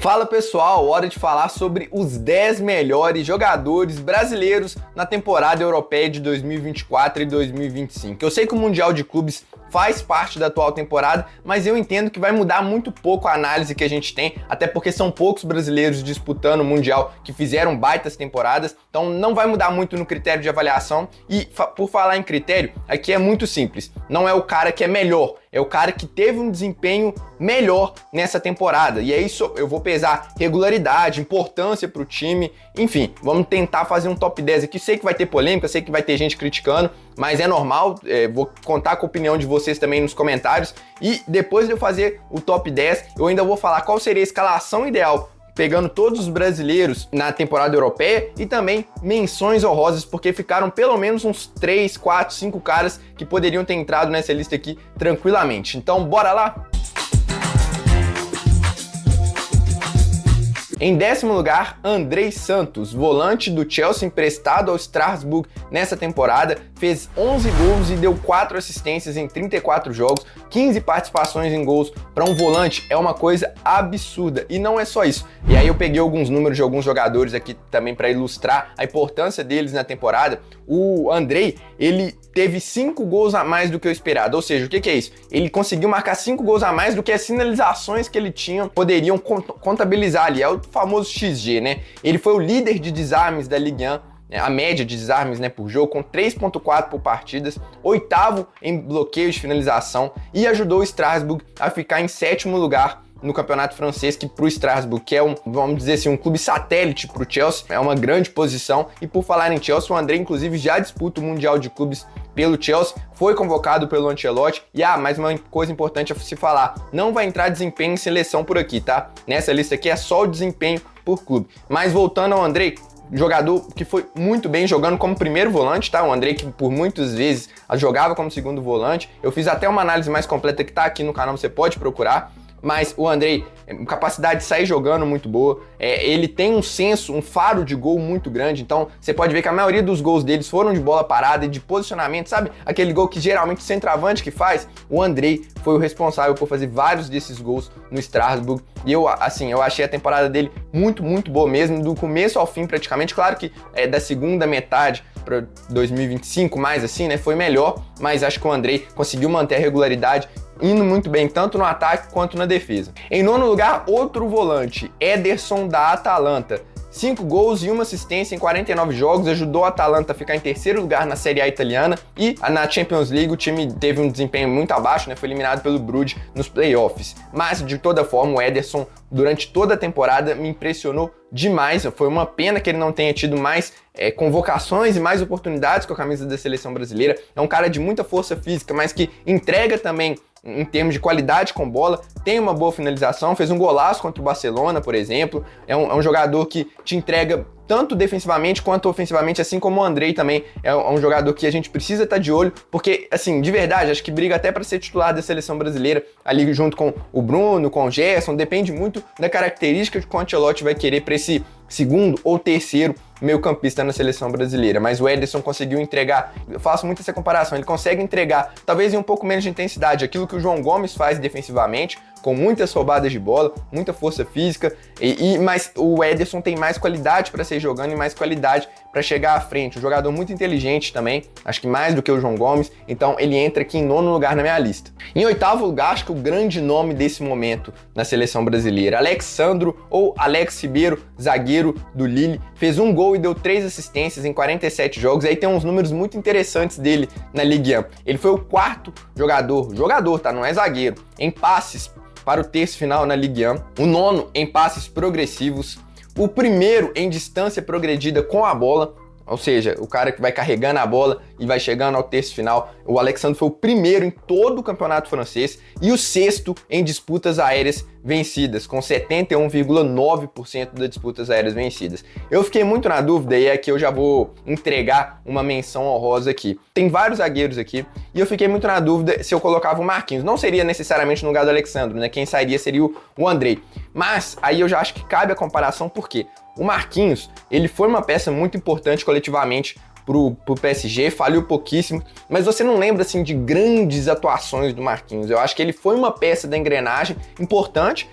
Fala pessoal, hora de falar sobre os 10 melhores jogadores brasileiros na temporada europeia de 2024 e 2025. Eu sei que o Mundial de Clubes faz parte da atual temporada, mas eu entendo que vai mudar muito pouco a análise que a gente tem, até porque são poucos brasileiros disputando o Mundial que fizeram baitas temporadas, então não vai mudar muito no critério de avaliação. E por falar em critério, aqui é muito simples, não é o cara que é melhor, é o cara que teve um desempenho melhor nessa temporada. E é isso, eu vou pesar regularidade, importância para o time, enfim, vamos tentar fazer um top 10 aqui. Sei que vai ter polêmica, sei que vai ter gente criticando, mas é normal, vou contar com a opinião de vocês também nos comentários. E depois de eu fazer o top 10, eu ainda vou falar qual seria a escalação ideal, pegando todos os brasileiros na temporada europeia e também menções honrosas, porque ficaram pelo menos uns 3, 4, 5 caras que poderiam ter entrado nessa lista aqui tranquilamente. Então, bora lá? Em 10º lugar, Andrei Santos, volante do Chelsea emprestado ao Strasbourg nessa temporada, fez 11 gols e deu 4 assistências em 34 jogos, 15 participações em gols. Para um volante é uma coisa absurda, e não é só isso. E aí eu peguei alguns números de alguns jogadores aqui também para ilustrar a importância deles na temporada. O Andrei, ele teve 5 gols a mais do que o esperado, ou seja, o que é isso? Ele conseguiu marcar 5 gols a mais do que as finalizações que ele tinha poderiam contabilizar ali, é o famoso XG, né? Ele foi o líder de desarmes da Ligue 1, a média de desarmes, né, por jogo, com 3.4 por partidas, 8º em bloqueios de finalização, e ajudou o Strasbourg a ficar em 7º lugar no campeonato francês, que para o Strasbourg, que é vamos dizer assim, um clube satélite para o Chelsea, é uma grande posição. E por falar em Chelsea, o André inclusive já disputa o Mundial de Clubes pelo Chelsea, foi convocado pelo Ancelotti. E mais uma coisa importante a se falar, não vai entrar desempenho em seleção por aqui, tá? Nessa lista aqui é só o desempenho por clube. Mas voltando ao André, jogador que foi muito bem jogando como primeiro volante, tá? O André que por muitas vezes jogava como segundo volante. Eu fiz até uma análise mais completa que tá aqui no canal, você pode procurar. Mas o Andrei, capacidade de sair jogando muito boa, ele tem um senso, um faro de gol muito grande, então você pode ver que a maioria dos gols deles foram de bola parada e de posicionamento, sabe? Aquele gol que geralmente o centroavante que faz, o Andrei foi o responsável por fazer vários desses gols no Strasbourg. E eu achei a temporada dele muito, muito boa mesmo, do começo ao fim praticamente. Claro que da segunda metade para 2025, mais assim, né, foi melhor, mas acho que o Andrei conseguiu manter a regularidade, indo muito bem tanto no ataque quanto na defesa. Em 9º lugar, outro volante, Ederson da Atalanta. 5 gols e 1 assistência em 49 jogos, ajudou o Atalanta a ficar em 3º lugar na Série A italiana, e na Champions League o time teve um desempenho muito abaixo, né? Foi eliminado pelo Bruges nos playoffs. Mas de toda forma o Ederson durante toda a temporada me impressionou demais. Foi uma pena que ele não tenha tido mais convocações e mais oportunidades com a camisa da seleção brasileira. É um cara de muita força física, mas que entrega também em termos de qualidade com bola, tem uma boa finalização, fez um golaço contra o Barcelona, por exemplo. É um jogador que te entrega tanto defensivamente quanto ofensivamente, assim como o Andrei também é um jogador que a gente precisa estar de olho, porque, assim, de verdade, acho que briga até para ser titular da seleção brasileira, ali junto com o Bruno, com o Gerson, depende muito da característica que o Ancelotti vai querer para esse segundo ou terceiro meio-campista na seleção brasileira. Mas o Ederson conseguiu entregar, eu faço muito essa comparação, ele consegue entregar, talvez em um pouco menos de intensidade, aquilo que o João Gomes faz defensivamente, com muitas roubadas de bola, muita força física, mas o Ederson tem mais qualidade para ser jogando e mais qualidade para chegar à frente. Um jogador muito inteligente também, acho que mais do que o João Gomes, então ele entra aqui em 9º lugar na minha lista. Em 8º lugar, acho que o grande nome desse momento na seleção brasileira, Alexandro ou Alex Ribeiro, zagueiro do Lille, fez 1 gol e deu 3 assistências em 47 jogos. Aí tem uns números muito interessantes dele na Ligue 1. Ele foi o 4º jogador, tá? Não é zagueiro, em passes para o terço final na Ligue 1, o 9º em passes progressivos, o 1º em distância progredida com a bola, ou seja, o cara que vai carregando a bola e vai chegando ao terço final. O Alexandre foi o 1º em todo o campeonato francês e o 6º em disputas aéreas vencidas, com 71,9% das disputas aéreas vencidas. Eu fiquei muito na dúvida e é que eu já vou entregar uma menção honrosa aqui. Tem vários zagueiros aqui e eu fiquei muito na dúvida se eu colocava o Marquinhos. Não seria necessariamente no lugar do Alexandre, né? Quem sairia seria o Andrei. Mas aí eu já acho que cabe a comparação, porque o Marquinhos, ele foi uma peça muito importante coletivamente pro PSG, falhou pouquíssimo, mas você não lembra assim de grandes atuações do Marquinhos. Eu acho que ele foi uma peça da engrenagem importante.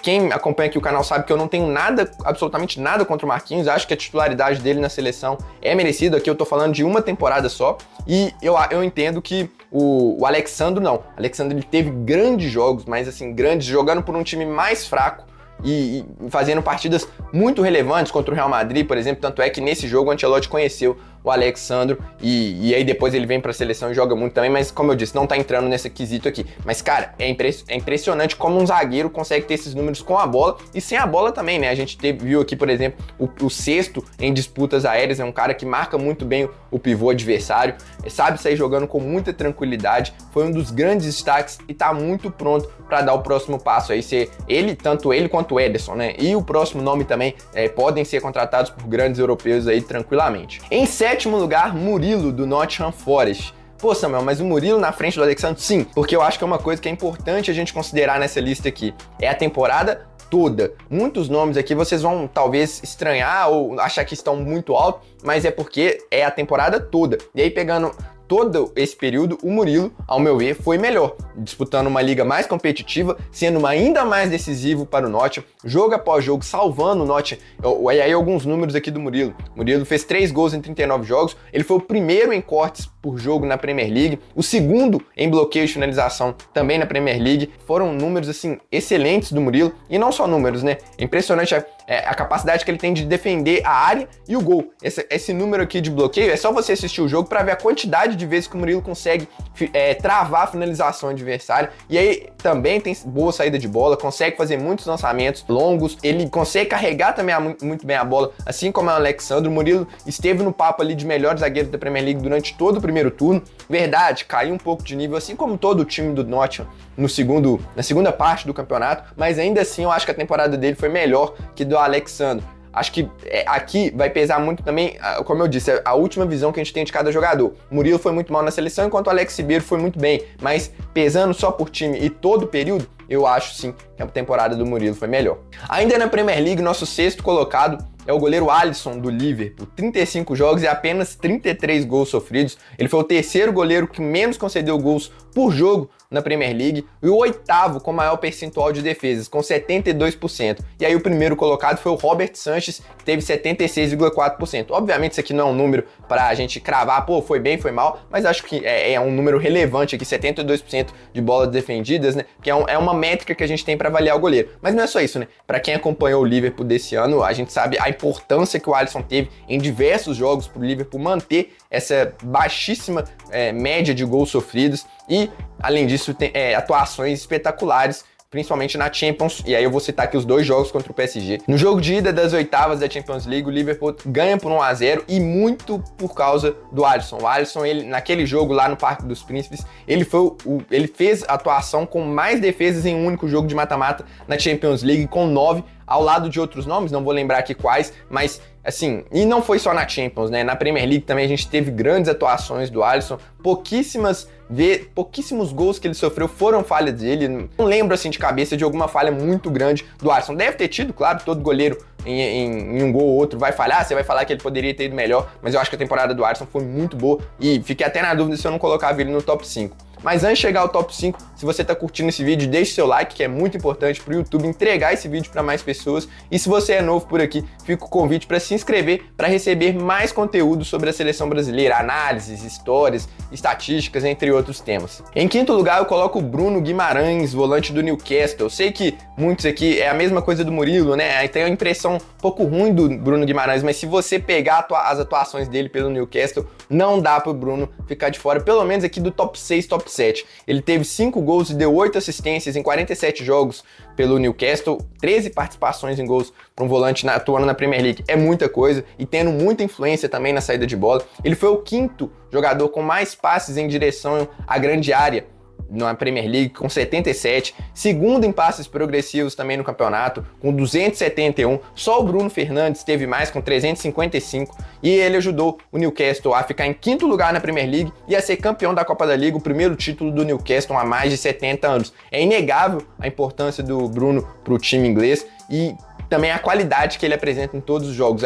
Quem acompanha aqui o canal sabe que eu não tenho nada, absolutamente nada contra o Marquinhos. Acho que a titularidade dele na seleção é merecida. Aqui eu tô falando de uma temporada só. E eu entendo que o Alex Sandro não. O Alex Sandro ele teve grandes jogos, mas assim, grandes, jogando por um time mais fraco e fazendo partidas muito relevantes contra o Real Madrid, por exemplo. Tanto é que nesse jogo o Ancelotti conheceu o Alex Sandro e aí depois ele vem pra seleção e joga muito também, mas como eu disse, não tá entrando nesse quesito aqui. Mas cara, é impressionante como um zagueiro consegue ter esses números com a bola e sem a bola também, né? A gente viu aqui, por exemplo, o sexto em disputas aéreas, é um cara que marca muito bem o pivô adversário, sabe sair jogando com muita tranquilidade, foi um dos grandes destaques e tá muito pronto para dar o próximo passo aí, ser ele, tanto ele quanto o Ederson, né? E o próximo nome também podem ser contratados por grandes europeus aí tranquilamente. Em sétimo lugar, Murilo, do Nottingham Forest. Pô, Samuel, mas o Murilo na frente do Alex Sandro? Sim, porque eu acho que é uma coisa que é importante a gente considerar nessa lista aqui. É a temporada toda. Muitos nomes aqui vocês vão talvez estranhar ou achar que estão muito alto, mas é porque é a temporada toda. E aí pegando todo esse período, o Murilo, ao meu ver, foi melhor, disputando uma liga mais competitiva, sendo ainda mais decisivo para o Nottingham, jogo após jogo, salvando o Nottingham. E aí alguns números aqui do Murilo. O Murilo fez 3 gols em 39 jogos, ele foi o primeiro em cortes por jogo na Premier League, o segundo em bloqueio e finalização também na Premier League. Foram números, assim, excelentes do Murilo, e não só números, né? É impressionante a capacidade que ele tem de defender a área e o gol. Esse número aqui de bloqueio, é só você assistir o jogo para ver a quantidade de vezes que o Murilo consegue travar a finalização adversária. E aí também tem boa saída de bola, consegue fazer muitos lançamentos longos, ele consegue carregar também muito bem a bola, assim como o Alex Sandro. O Murilo esteve no papo ali de melhores zagueiros da Premier League durante todo o primeiro turno. Verdade, caiu um pouco de nível, assim como todo o time do Nottingham na segunda parte do campeonato, mas ainda assim eu acho que a temporada dele foi melhor que do Alex Sandro. Acho que aqui vai pesar muito também, como eu disse, a última visão que a gente tem de cada jogador. O Murilo foi muito mal na seleção, enquanto o Alex Ribeiro foi muito bem. Mas pesando só por time e todo o período, eu acho sim que a temporada do Murilo foi melhor. Ainda na Premier League, nosso sexto colocado é o goleiro Alisson, do Liverpool. 35 jogos e apenas 33 gols sofridos. Ele foi o terceiro goleiro que menos concedeu gols por jogo na Premier League e o oitavo com maior percentual de defesas, com 72%. E aí o primeiro colocado foi o Robert Sanchez, que teve 76,4%. Obviamente isso aqui não é um número para a gente cravar, pô, foi bem, foi mal, mas acho que é um número relevante aqui, 72% de bolas defendidas, né? Que é uma métrica que a gente tem para avaliar o goleiro. Mas não é só isso, né? Para quem acompanhou o Liverpool desse ano, a gente sabe a importância que o Alisson teve em diversos jogos para o Liverpool manter essa baixíssima média de gols sofridos e, além disso, tem atuações espetaculares, principalmente na Champions, e aí eu vou citar aqui os 2 jogos contra o PSG. No jogo de ida das oitavas da Champions League, o Liverpool ganha por 1-0 e muito por causa do Alisson. O Alisson, ele, naquele jogo lá no Parque dos Príncipes, ele fez a atuação com mais defesas em um único jogo de mata-mata na Champions League, com 9, ao lado de outros nomes, não vou lembrar aqui quais, mas assim, e não foi só na Champions, né? Na Premier League também a gente teve grandes atuações do Alisson, pouquíssimos gols que ele sofreu foram falhas dele. Não lembro assim de cabeça de alguma falha muito grande do Alisson. Deve ter tido, claro, todo goleiro em um gol ou outro vai falhar, você vai falar que ele poderia ter ido melhor, mas eu acho que a temporada do Alisson foi muito boa e fiquei até na dúvida se eu não colocava ele no top 5. Mas antes de chegar ao top 5, se você está curtindo esse vídeo, deixe seu like, que é muito importante para o YouTube entregar esse vídeo para mais pessoas. E se você é novo por aqui, fica o convite para se inscrever para receber mais conteúdo sobre a seleção brasileira, análises, histórias, estatísticas, entre outros temas. Em quinto lugar, eu coloco o Bruno Guimarães, volante do Newcastle. Eu sei que muitos aqui é a mesma coisa do Murilo, né? Aí tem uma impressão um pouco ruim do Bruno Guimarães, mas se você pegar as atuações dele pelo Newcastle, não dá para o Bruno ficar de fora, pelo menos aqui do top 6, top 7. Ele teve 5 gols e deu 8 assistências em 47 jogos pelo Newcastle, 13 participações em gols para um volante atuando na Premier League. É muita coisa e tendo muita influência também na saída de bola. Ele foi o quinto jogador com mais passes em direção à grande área na Premier League, com 77, segundo em passes progressivos também no campeonato, com 271, só o Bruno Fernandes teve mais, com 355, e ele ajudou o Newcastle a ficar em quinto lugar na Premier League e a ser campeão da Copa da Liga, o primeiro título do Newcastle há mais de 70 anos. É inegável a importância do Bruno para o time inglês e também a qualidade que ele apresenta em todos os jogos.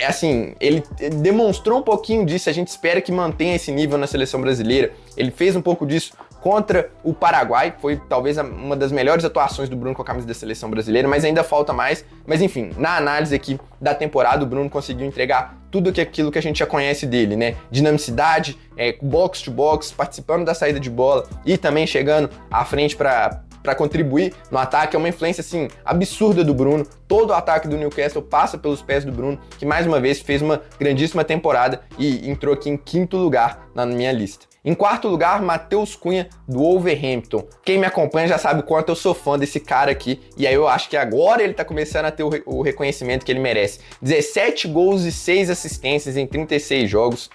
Assim, ele demonstrou um pouquinho disso, a gente espera que mantenha esse nível na seleção brasileira. Ele fez um pouco disso contra o Paraguai, foi talvez uma das melhores atuações do Bruno com a camisa da seleção brasileira, mas ainda falta mais. Mas enfim, na análise aqui da temporada, o Bruno conseguiu entregar tudo aquilo que a gente já conhece dele, né? Dinamicidade, box to box, participando da saída de bola e também chegando à frente para contribuir no ataque. É uma influência, assim, absurda do Bruno. Todo o ataque do Newcastle passa pelos pés do Bruno, que mais uma vez fez uma grandíssima temporada e entrou aqui em 5º lugar na minha lista. Em 4º lugar, Matheus Cunha, do Wolverhampton. Quem me acompanha já sabe o quanto eu sou fã desse cara aqui, e aí eu acho que agora ele tá começando a ter o reconhecimento que ele merece. 17 gols e 6 assistências em 36 jogos.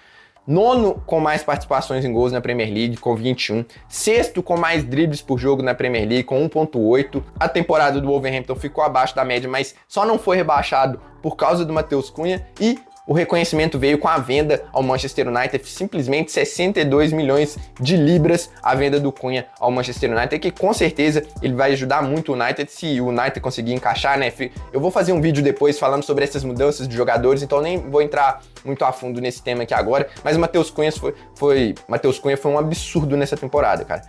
9º com mais participações em gols na Premier League, com 21. 6º com mais dribles por jogo na Premier League, com 1.8. A temporada do Wolverhampton ficou abaixo da média, mas só não foi rebaixado por causa do Matheus Cunha, e o reconhecimento veio com a venda ao Manchester United, simplesmente 62 milhões de libras a venda do Cunha ao Manchester United, que com certeza ele vai ajudar muito o United, se o United conseguir encaixar, né? Eu vou fazer um vídeo depois falando sobre essas mudanças de jogadores, então nem vou entrar muito a fundo nesse tema aqui agora, mas o Matheus Cunha foi um absurdo nessa temporada, cara.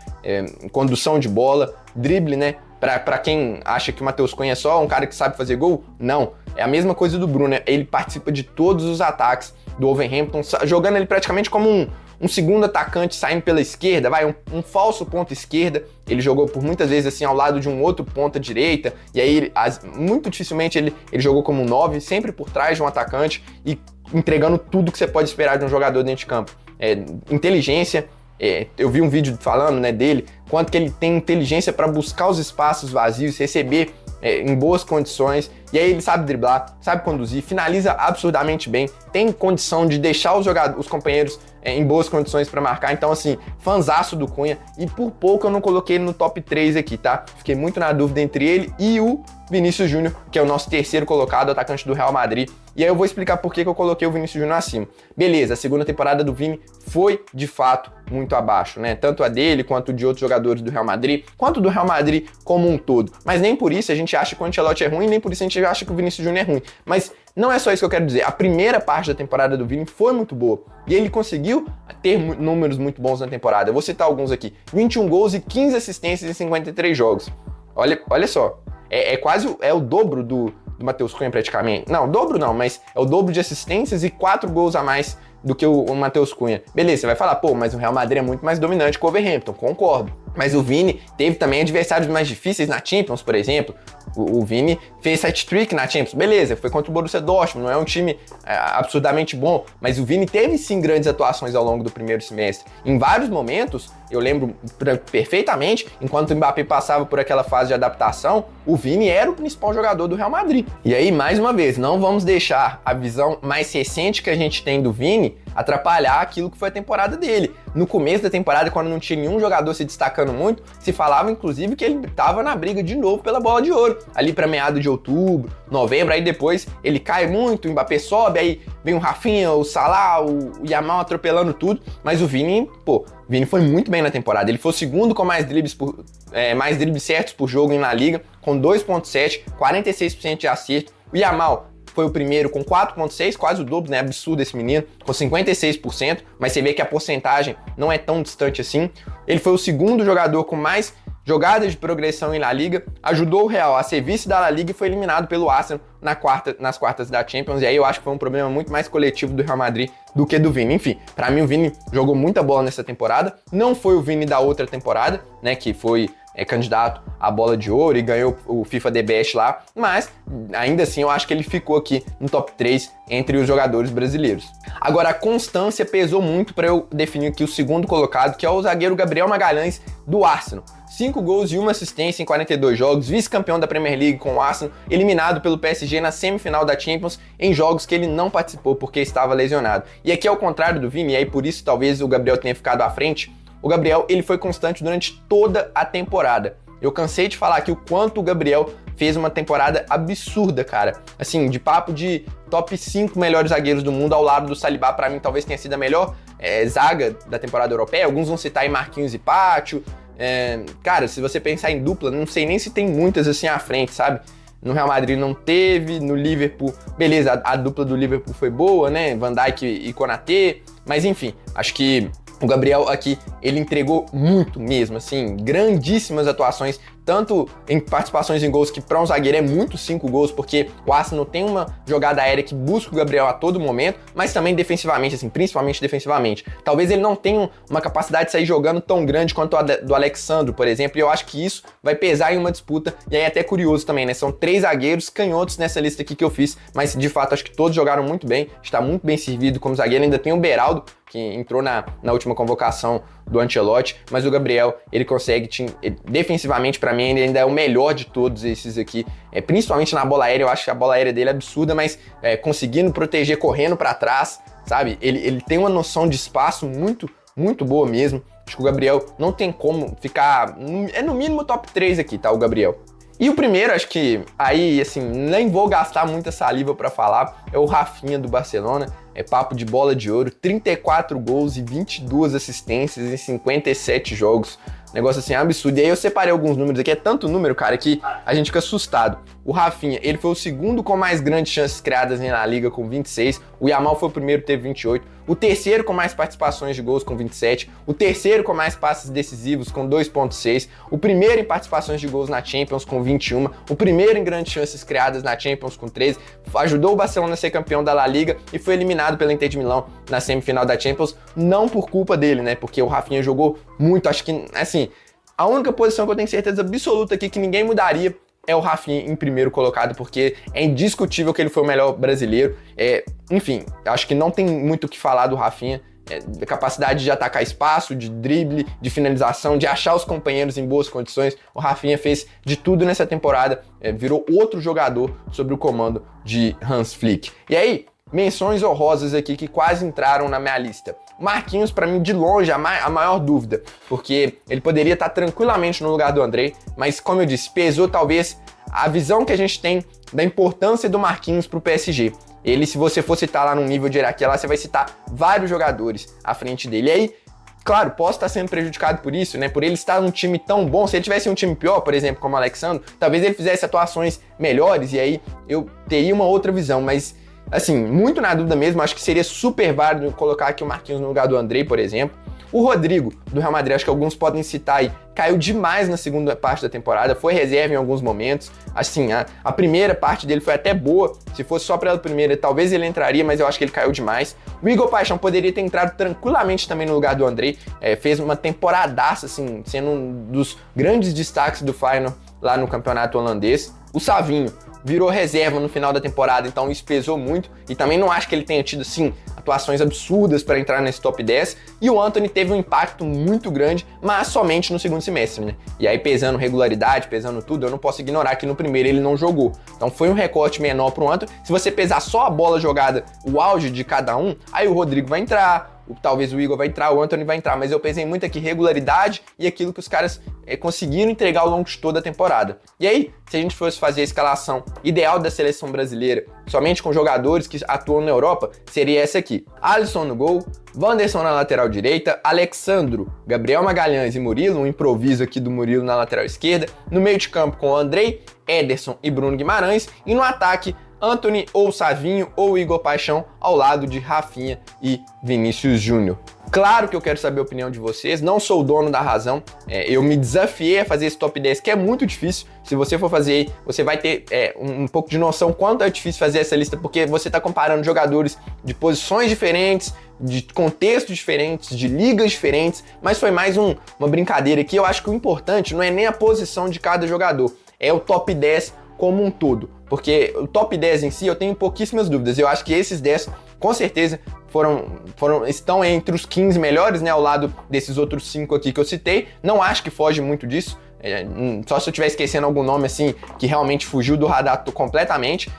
Condução de bola, drible, né? Pra quem acha que o Matheus Cunha é só um cara que sabe fazer gol, não. É a mesma coisa do Bruno, né? Ele participa de todos os ataques do Wolverhampton, jogando ele praticamente como um segundo atacante saindo pela esquerda, um falso ponta esquerda. Ele jogou por muitas vezes assim ao lado de um outro ponta direita, e aí muito dificilmente ele jogou como um 9, sempre por trás de um atacante e entregando tudo que você pode esperar de um jogador dentro de campo. Inteligência. Eu vi um vídeo falando, né, dele, quanto que ele tem inteligência para buscar os espaços vazios, receber em boas condições, e aí ele sabe driblar, sabe conduzir, finaliza absurdamente bem, tem condição de deixar os companheiros em boas condições para marcar. Então, assim, fanzaço do Cunha, e por pouco eu não coloquei ele no top 3 aqui, tá? Fiquei muito na dúvida entre ele e o Vinícius Júnior, que é o nosso 3º colocado, atacante do Real Madrid. E aí eu vou explicar por que eu coloquei o Vinícius Júnior acima. Beleza, a segunda temporada do Vini foi, de fato, muito abaixo, né? Tanto a dele, quanto de outros jogadores do Real Madrid, quanto do Real Madrid como um todo. Mas nem por isso a gente acha que o Ancelotti é ruim, nem por isso a gente acha que o Vinícius Júnior é ruim. Mas não é só isso que eu quero dizer. A primeira parte da temporada do Vini foi muito boa. E ele conseguiu ter números muito bons na temporada. Eu vou citar alguns aqui. 21 gols e 15 assistências em 53 jogos. Olha só. Quase o dobro do Matheus Cunha praticamente. Não, o dobro não, mas é o dobro de assistências e 4 gols a mais do que o Matheus Cunha. Beleza, você vai falar, pô, mas o Real Madrid é muito mais dominante que o Wolverhampton. Concordo. Mas o Vini teve também adversários mais difíceis na Champions, por exemplo. O Vini fez hat-trick na Champions, beleza, foi contra o Borussia Dortmund, não é um time absurdamente bom, mas o Vini teve sim grandes atuações ao longo do primeiro semestre. Em vários momentos, eu lembro perfeitamente, enquanto o Mbappé passava por aquela fase de adaptação, o Vini era o principal jogador do Real Madrid. E aí, mais uma vez, não vamos deixar a visão mais recente que a gente tem do Vini atrapalhar aquilo que foi a temporada dele. No começo da temporada, quando não tinha nenhum jogador se destacando muito, se falava inclusive que ele estava na briga de novo pela bola de ouro, ali para meado de outubro, novembro. Aí depois ele cai muito, o Mbappé sobe, aí vem o Rafinha, o Salah, o Yamal atropelando tudo, mas o Vini foi muito bem na temporada. Ele foi o segundo com mais dribles certos por jogo na Liga, com 2.7, 46% de acerto. O Yamal foi o primeiro com 4.6, quase o dobro, né? Absurdo esse menino, com 56%, mas você vê que a porcentagem não é tão distante assim. Ele foi o segundo jogador com mais jogadas de progressão em La Liga, ajudou o Real a ser vice da La Liga e foi eliminado pelo Arsenal nas quartas da Champions, e aí eu acho que foi um problema muito mais coletivo do Real Madrid do que do Vini. Enfim, pra mim o Vini jogou muita bola nessa temporada, não foi o Vini da outra temporada, né, que foi candidato à bola de ouro e ganhou o FIFA The Best lá, mas ainda assim eu acho que ele ficou aqui no top 3 entre os jogadores brasileiros. Agora, a constância pesou muito para eu definir aqui o segundo colocado, que é o zagueiro Gabriel Magalhães do Arsenal. 5 gols e 1 assistência em 42 jogos, vice-campeão da Premier League com o Arsenal, eliminado pelo PSG na semifinal da Champions em jogos que ele não participou porque estava lesionado. E aqui ao contrário do Vini, e aí por isso talvez o Gabriel tenha ficado à frente, o Gabriel ele foi constante durante toda a temporada. Eu cansei de falar aqui o quanto o Gabriel fez uma temporada absurda, cara. Assim, de papo de top 5 melhores zagueiros do mundo ao lado do Saliba, pra mim talvez tenha sido a melhor zaga da temporada europeia. Alguns vão citar aí Marquinhos e Pátio. Cara, se você pensar em dupla, não sei nem se tem muitas assim à frente, sabe? no Real Madrid não teve, no Liverpool, beleza, a dupla do Liverpool foi boa, né? Van Dijk e Konaté, mas enfim, acho que o Gabriel aqui, ele entregou muito mesmo, assim, grandíssimas atuações, tanto em participações em gols, que para um zagueiro é muito 5 gols, porque o Arsenal tem uma jogada aérea que busca o Gabriel a todo momento, mas também defensivamente, assim, principalmente defensivamente. Talvez ele não tenha uma capacidade de sair jogando tão grande quanto a do Alex Sandro, por exemplo, e eu acho que isso vai pesar em uma disputa, e aí é até curioso também, né? São 3 zagueiros canhotos nessa lista aqui que eu fiz, mas de fato acho que todos jogaram muito bem, está muito bem servido como zagueiro, ainda tem o Beraldo, que entrou na última convocação do Ancelotti, mas o Gabriel, ele consegue, defensivamente para mim, ele ainda é o melhor de todos esses aqui, principalmente na bola aérea. Eu acho que a bola aérea dele é absurda, mas conseguindo proteger, correndo para trás, sabe? Ele tem uma noção de espaço muito, muito boa mesmo. Acho que o Gabriel não tem como ficar, no mínimo top 3 aqui, tá, o Gabriel. E o primeiro, acho que aí, assim, nem vou gastar muita saliva para falar, é o Rafinha do Barcelona. É papo de bola de ouro, 34 gols e 22 assistências em 57 jogos. Negócio assim, absurdo. E aí eu separei alguns números aqui, é tanto número, cara, que a gente fica assustado. O Rafinha, ele foi o segundo com mais grandes chances criadas na Liga, com 26. O Yamal foi o primeiro, teve 28. O terceiro com mais participações de gols, com 27. O terceiro com mais passes decisivos, com 2,6. O primeiro em participações de gols na Champions, com 21. O primeiro em grandes chances criadas na Champions, com 13. Ajudou o Barcelona a ser campeão da La Liga e foi eliminado pela Inter de Milão na semifinal da Champions, não por culpa dele, né? Porque o Rafinha jogou muito, acho que, assim, a única posição que eu tenho certeza absoluta aqui que ninguém mudaria é o Rafinha em primeiro colocado, porque é indiscutível que ele foi o melhor brasileiro. Enfim, acho que não tem muito o que falar do Rafinha. Capacidade de atacar espaço, de drible, de finalização, de achar os companheiros em boas condições. O Rafinha fez de tudo nessa temporada, virou outro jogador sob o comando de Hans Flick. E aí, menções honrosas aqui que quase entraram na minha lista. Marquinhos, para mim, de longe, a maior dúvida, porque ele poderia estar tranquilamente no lugar do Andrei, mas, como eu disse, pesou talvez a visão que a gente tem da importância do Marquinhos para o PSG. Ele, se você for citar lá num nível de hierarquia, lá você vai citar vários jogadores à frente dele. E aí, claro, posso estar sendo prejudicado por isso, né? Por ele estar num time tão bom. Se ele tivesse um time pior, por exemplo, como o Alexandre, talvez ele fizesse atuações melhores e aí eu teria uma outra visão, mas assim, muito na dúvida mesmo, acho que seria super válido colocar aqui o Marquinhos no lugar do Andrei, por exemplo. O Rodrigo, do Real Madrid, acho que alguns podem citar aí, caiu demais na segunda parte da temporada, foi reserva em alguns momentos. Assim, a primeira parte dele foi até boa, se fosse só pela primeira, talvez ele entraria, mas eu acho que ele caiu demais. O Igor Paixão poderia ter entrado tranquilamente também no lugar do Andrei, fez uma temporadaça, assim, sendo um dos grandes destaques do Feyenoord lá no campeonato holandês. O Savinho virou reserva no final da temporada, então isso pesou muito, e também não acho que ele tenha tido, assim, atuações absurdas para entrar nesse top 10, e o Antony teve um impacto muito grande, mas somente no segundo semestre, né? E aí pesando regularidade, pesando tudo, eu não posso ignorar que no primeiro ele não jogou. Então foi um recorte menor pro Antony. Se você pesar só a bola jogada, o auge de cada um, aí o Rodrigo vai entrar, talvez o Igor vai entrar, o Antony vai entrar, mas eu pesei muito aqui regularidade e aquilo que os caras conseguiram entregar ao longo de toda a temporada. E aí, se a gente fosse fazer a escalação ideal da seleção brasileira, somente com jogadores que atuam na Europa, seria essa aqui: Alisson no gol, Wanderson na lateral direita, Alexandro, Gabriel Magalhães e Murilo, um improviso aqui do Murilo na lateral esquerda, no meio de campo com Andrei, Ederson e Bruno Guimarães, e no ataque Antony ou Savinho ou Igor Paixão ao lado de Rafinha e Vinícius Júnior. Claro que eu quero saber a opinião de vocês, não sou o dono da razão, eu me desafiei a fazer esse top 10, que é muito difícil. Se você for fazer, você vai ter um pouco de noção quanto é difícil fazer essa lista, porque você está comparando jogadores de posições diferentes, de contextos diferentes, de ligas diferentes, mas foi mais uma brincadeira aqui. Eu acho que o importante não é nem a posição de cada jogador, é o top 10 como um todo, porque o top 10 em si eu tenho pouquíssimas dúvidas. Eu acho que esses 10 com certeza estão entre os 15 melhores, né, ao lado desses outros 5 aqui que eu citei. Não acho que foge muito disso, só se eu estiver esquecendo algum nome assim que realmente fugiu do radar completamente.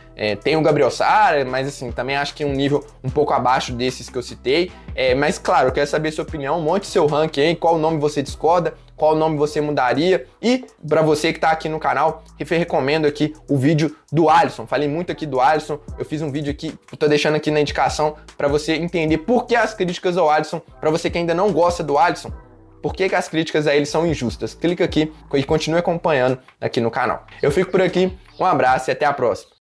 Tem o Gabriel Sara, mas assim, também acho que um nível um pouco abaixo desses que eu citei. Mas claro, eu quero saber sua opinião, monte seu ranking aí, qual nome você discorda, qual nome você mudaria. E para você que tá aqui no canal, eu recomendo aqui o vídeo do Alisson. Falei muito aqui do Alisson, eu fiz um vídeo aqui, tô deixando aqui na indicação para você entender por que as críticas ao Alisson, para você que ainda não gosta do Alisson. por que as críticas a ele são injustas. Clica aqui e continue acompanhando aqui no canal. Eu fico por aqui, um abraço e até a próxima.